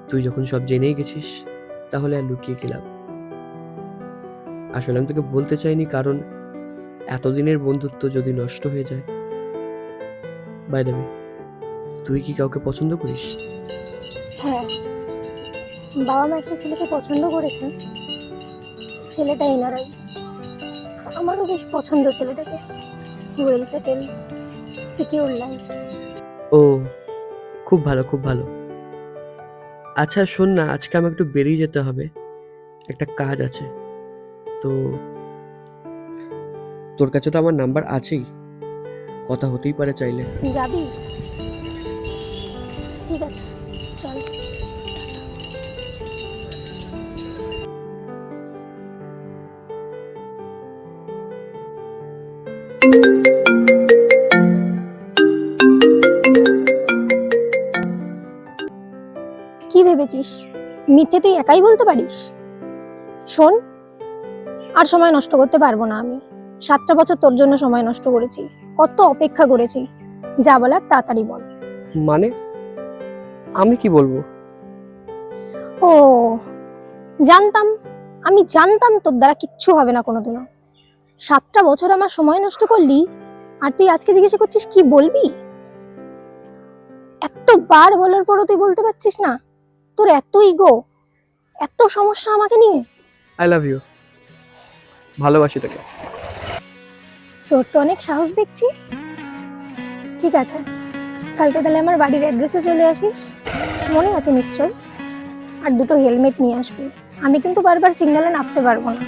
তুই যখন সব জেনেই গেছিস তাহলে আর লুকিয়ে কি লাভ? আসলে আমি তোকে বলতে চাইনি, কারণ এতদিনের বন্ধুত্ব যদি নষ্ট হয়ে যায়। বাই দ্য ওয়ে, তুই কি কাউকে পছন্দ করিস? হ্যাঁ, বাবা মা একটা ছেলেকে পছন্দ করেছে, ছেলেটা এনারাই। আমারও বেশ পছন্দ ছেলেটাকে, ওয়েল সেটেল, সিকিউর লাইফ। ও, খুব ভালো খুব ভালো। আচ্ছা শোন না, আজকে আমাকে একটু বেরিয়ে যেতে হবে, একটা কাজ আছে। তো তোর কাছে তো আমার নাম্বার আছেই, কথা হতেই পারে চাইলে। যাবি? ঠিক আছে, চল। কি ভেবেছিস মিথ্যে তুই একাই বলতে পারিস? শোন, আর সময় নষ্ট করতে পারবো না আমি। 7টা বছর তোর জন্য সময় নষ্ট করেছি, কত অপেক্ষা করেছি। যা বলার তাড়াতাড়ি বল। মানে আমি কি বলবো? ও, জানতাম, আমি জানতাম তোর দ্বারা কিচ্ছু হবে না কোনোদিনও। 7টা বছর আমার সময় নষ্ট করলি, আর তুই আজকে জিজ্ঞাসা করছিস কি বলবি? এতবার বলার পরও তুই বলতে পারছিস না? তোর এত ইগো, এত সমস্যা আমাকে নিয়ে। আই লাভ ইউ, ভালোবাসি তোকে। তোর তো অনেক সাহস দেখছি। ঠিক আছে, কালকে তাহলে আমার বাড়ির অ্যাড্রেসে চলে আসিস, মনে আছে নিশ্চয়ই? আর দুটো হেলমেট নিয়ে আসবি, আমি কিন্তু বারবার সিগন্যালে নামতে পারবো না।